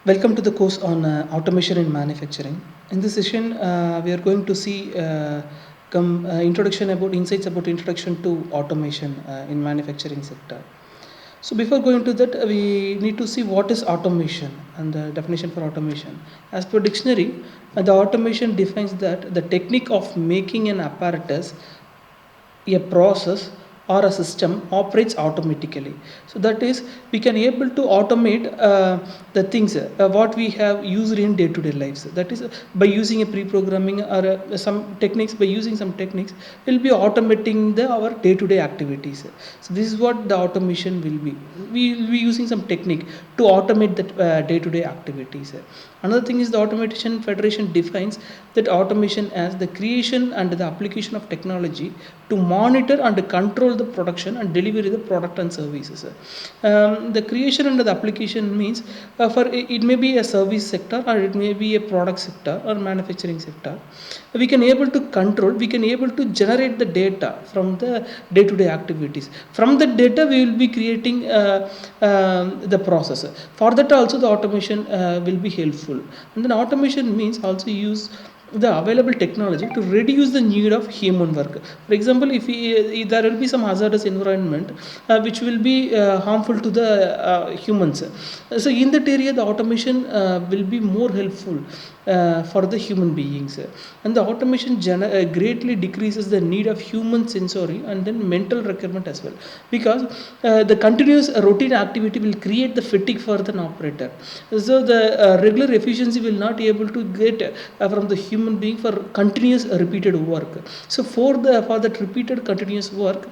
Welcome to the course on automation in manufacturing. In this session, we are going to see introduction about insights about introduction to automation in manufacturing sector. So before going to that, we need to see what is automation and the definition for automation. As per dictionary, the automation defines that the technique of making an apparatus, a process or a system operates automatically. So that is, we can able to automate the things what we have used in day-to-day lives. That is, by using a pre-programming or some techniques, by using some techniques, we'll be automating our day-to-day activities. So this is what the automation will be. We will be using some technique to automate the day-to-day activities. Another thing is the Automation Federation defines that automation as the creation and the application of technology to monitor and control the production and delivery of the product and services. The creation and the application means for it may be a service sector or it may be a product sector or manufacturing sector. We can able to control, we can able to generate the data from the day-to-day activities. From the data, we will be creating the process. For that also the automation will be helpful. And then automation means also use the available technology to reduce the need of human work. For example, if there will be some hazardous environment which will be harmful to the humans. So in that area, the automation will be more helpful for the human beings. And the automation greatly decreases the need of human sensory and then mental requirement as well, because the continuous routine activity will create the fatigue for the operator. So the regular efficiency will not be able to get from the human being for continuous repeated work. So for that repeated continuous work,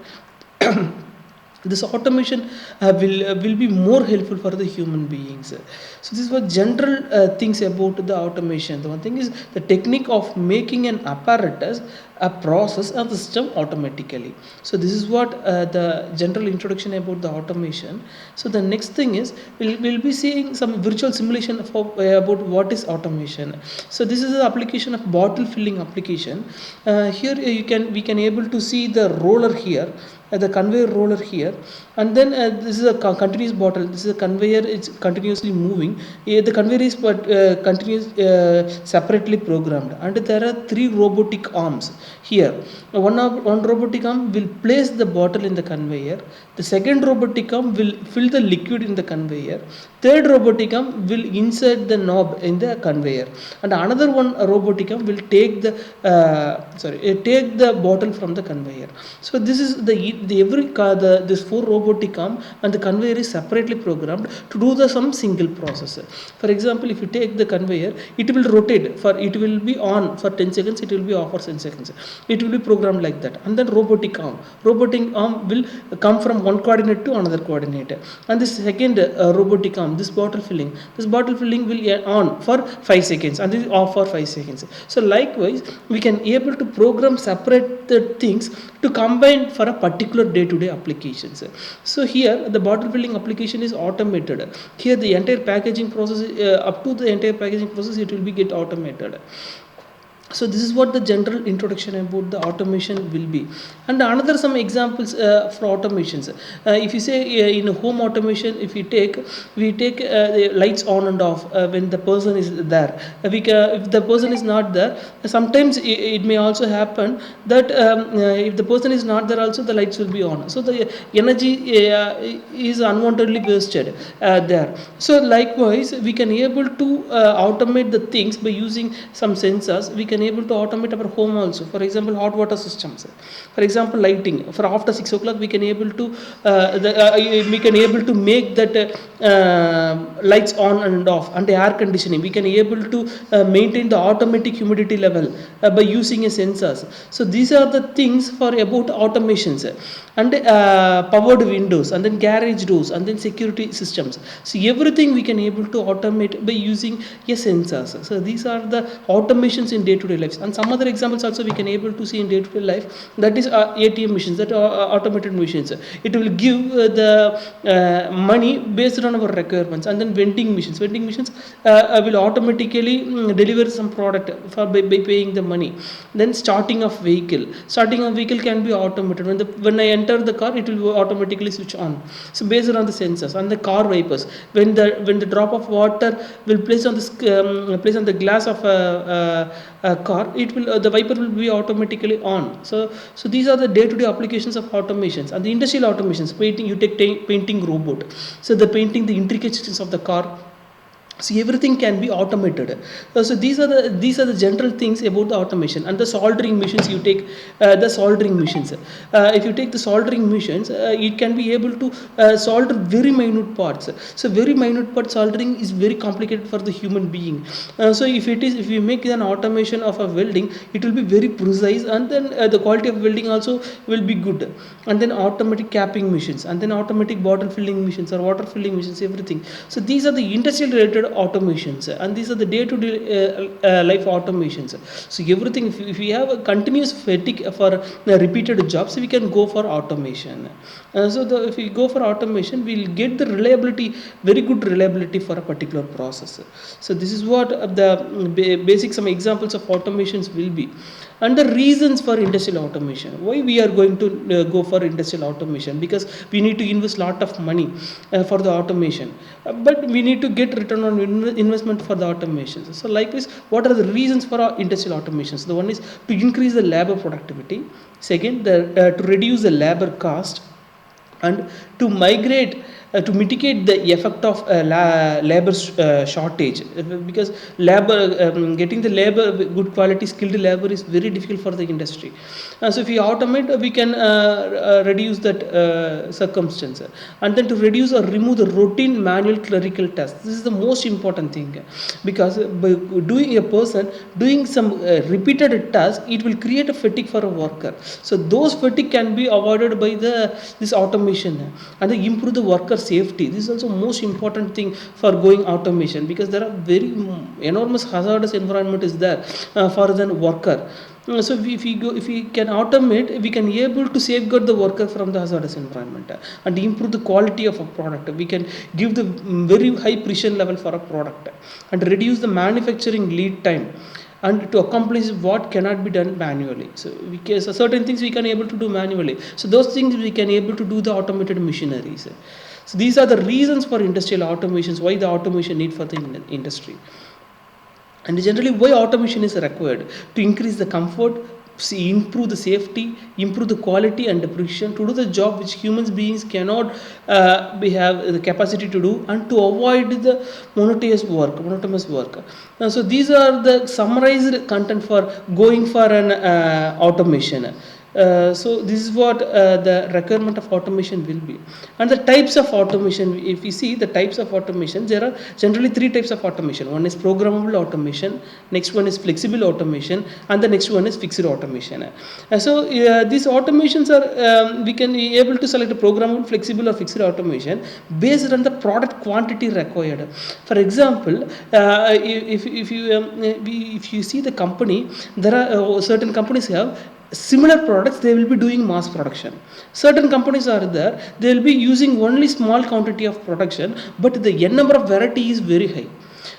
this automation will be more helpful for the human beings. So this was general things about the automation. The one thing is the technique of making an apparatus, a process, a system automatically. So this is what the general introduction about the automation. So the next thing is we'll be seeing some virtual simulation for about what is automation. So this is the application of bottle filling application. Here we can able to see the roller here, the conveyor roller here, and then this is a continuous bottle. This is a conveyor, it's continuously moving. The conveyor is continuous separately programmed, and there are three robotic arms here. One robotic arm will place the bottle in the conveyor. The second robotic arm will fill the liquid in the conveyor. Third robotic arm will insert the knob in the conveyor, and another one robotic arm will take the bottle from the conveyor. So this is this four robotic arm and the conveyor is separately programmed to do the some single process. For example, if you take the conveyor, it will rotate for, it will be on for 10 seconds, it will be off for 10 seconds. It will be programmed like that. And then robotic arm will come from one coordinate to another coordinate. And this second robotic arm, this bottle filling will on for 5 seconds and this is off for 5 seconds. So likewise, we can able to program separate the things to combine for a particular day-to-day applications. So here the bottle filling application is automated. Here the entire packaging process, up to the entire packaging process, it will be get automated. So this is what the general introduction about the automation will be. And another some examples for automations. If you say in home automation, if we take the lights on and off when the person is there. If the person is not there, sometimes it may also happen that if the person is not there also, the lights will be on. So the energy is unwantedly wasted there. So likewise, we can able to automate the things by using some sensors. We can able to automate our home also. For example, hot water systems. For example, lighting. For after 6 o'clock, we can able to make that lights on and off, and the air conditioning. We can able to maintain the automatic humidity level by using a sensors. So these are the things for about automations. And powered windows, and then garage doors, and then security systems. So everything we can able to automate by using a sensors. So these are the automations in day-to-day lives. And some other examples also we can able to see in day-to-day life. That is ATM machines, that are automated machines. It will give the money based on our requirements. And then vending machines will automatically deliver some product by paying the money. Then starting of vehicle can be automated. When I enter enter the car, it will automatically switch on. So based on the sensors and the car wipers, when the drop of water will place on the glass of a car, it will the wiper will be automatically on. So these are the day-to-day applications of automations. And the industrial automations, painting, you take painting robot, so the painting the intricacies of the car. So everything can be automated. So these are the general things about the automation. And the soldering machines, you take the soldering machines. If you take the soldering machines, it can be able to solder very minute parts. So very minute part soldering is very complicated for the human being. So if you make an automation of a welding, it will be very precise, and then the quality of welding also will be good. And then automatic capping machines, and then automatic bottle filling machines or water filling machines, everything. So these are the industrial related automations, and these are the day-to-day life automations. So everything, if we have a continuous fatigue for repeated jobs, we can go for automation. If we go for automation, we'll get the reliability, very good reliability for a particular process. So this is what the basic some examples of automations will be. And the reasons for industrial automation, why we are going to go for industrial automation, because we need to invest lot of money for the automation, but we need to get return on investment for the automations. So likewise, what are the reasons for our industrial automations? The one is to increase the labor productivity, second to reduce the labor cost, and to mitigate the effect of labor shortage, because getting the labor, good quality skilled labor, is very difficult for the industry. So if we automate, we can reduce that circumstance. And then to reduce or remove the routine manual clerical tasks, this is the most important thing, because by doing some repeated task, it will create a fatigue for a worker. So those fatigue can be avoided by this automation, and they improve the worker safety. This is also most important thing for going automation, because there are very enormous hazardous environment is there for the worker. So if we can automate, we can able to safeguard the worker from the hazardous environment and improve the quality of a product. We can give the very high precision level for a product and reduce the manufacturing lead time, and to accomplish what cannot be done manually. So certain things we can able to do manually, so those things we can able to do the automated machineries. So these are the reasons for industrial automations, why the automation need for the industry. And generally, why automation is required: to increase the comfort, improve the safety, improve the quality and the precision, to do the job which human beings cannot have the capacity to do, and to avoid the monotonous work. So these are the summarized content for going for an automation. So this is what the requirement of automation will be. And the types of automation, if you see the types of automation, there are generally three types of automation. One is programmable automation, next one is flexible automation, and the next one is fixed automation. These automations are we can be able to select a programmable, flexible or fixed automation based on the product quantity required. For example, if you see the company, there are certain companies have similar products, they will be doing mass production. Certain companies are there, they will be using only small quantity of production, but the n number of variety is very high.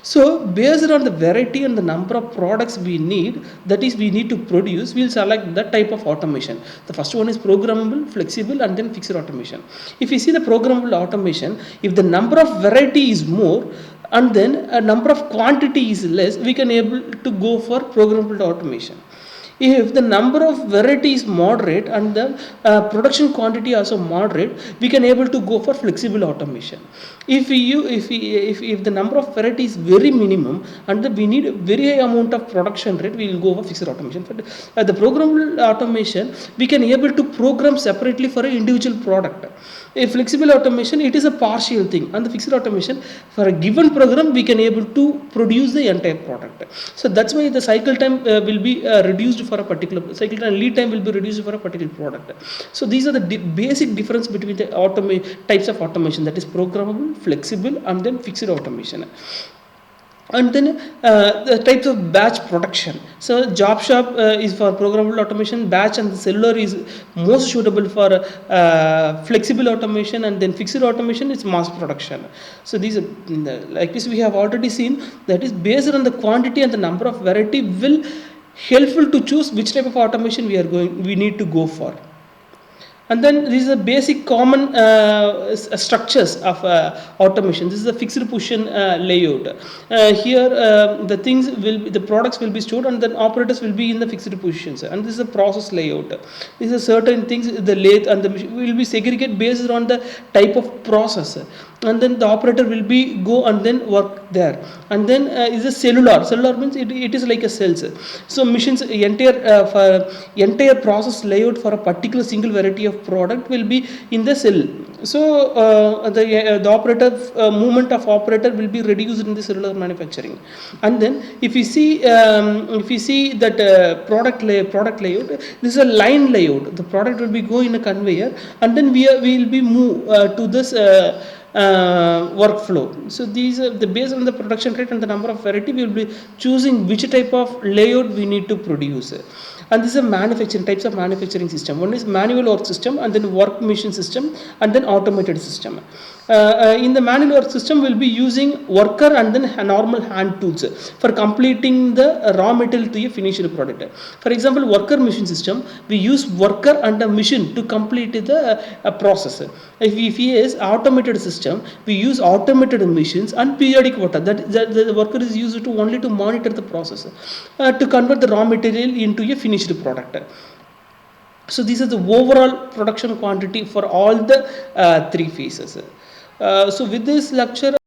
So based on the variety and the number of products we need, that is we need to produce, we'll select that type of automation. The first one is programmable, flexible, and then fixed automation. If you see the programmable automation, if the number of variety is more and then a number of quantity is less, we can able to go for programmable automation. If the number of variety is moderate and the production quantity also moderate, we can able to go for flexible automation. If the number of variety is very minimum and we need a very high amount of production rate, we will go for fixed automation. But the programmable automation, we can able to program separately for an individual product. A flexible automation, it is a partial thing, and the fixed automation, for a given program, we can able to produce the entire product. So that's why the cycle time will be reduced for a particular cycle time, lead time will be reduced for a particular product. So these are the basic difference between the types of automation, that is programmable, flexible, and then fixed automation. And then the types of batch production. So job shop is for programmable automation, batch and cellular is most suitable for flexible automation, and then fixed automation is mass production. So these are, like this we have already seen, that is based on the quantity and the number of variety will helpful to choose which type of automation we need to go for. And then this is a basic common structures of automation. This is a fixed position layout. Here the things will be, the products will be stored, and then operators will be in the fixed positions, and this is a process layout. These are certain things, the lathe and the machine will be segregated based on the type of process, and then the operator will be go and then work there. And then is a cellular means it is like a cells. So machines entire process layout for a particular single variety of product will be in the cell. So the operator movement of operator will be reduced in the cellular manufacturing. And then if you see that product layout, this is a line layout. The product will be go in a conveyor, and then we will be move to this workflow. So these are the based on the production rate and the number of variety, we will be choosing which type of layout we need to produce. And this is a manufacturing types of manufacturing system. One is manual work system, and then work machine system, and then automated system. In the manual work system, we'll be using worker and then normal hand tools for completing the raw material to a finished product. For example, worker machine system, we use worker and a machine to complete the process. If is automated system, we use automated machines and periodic water, that the worker is used to only to monitor the process to convert the raw material into a finished product. So this is the overall production quantity for all the three phases. So with this lecture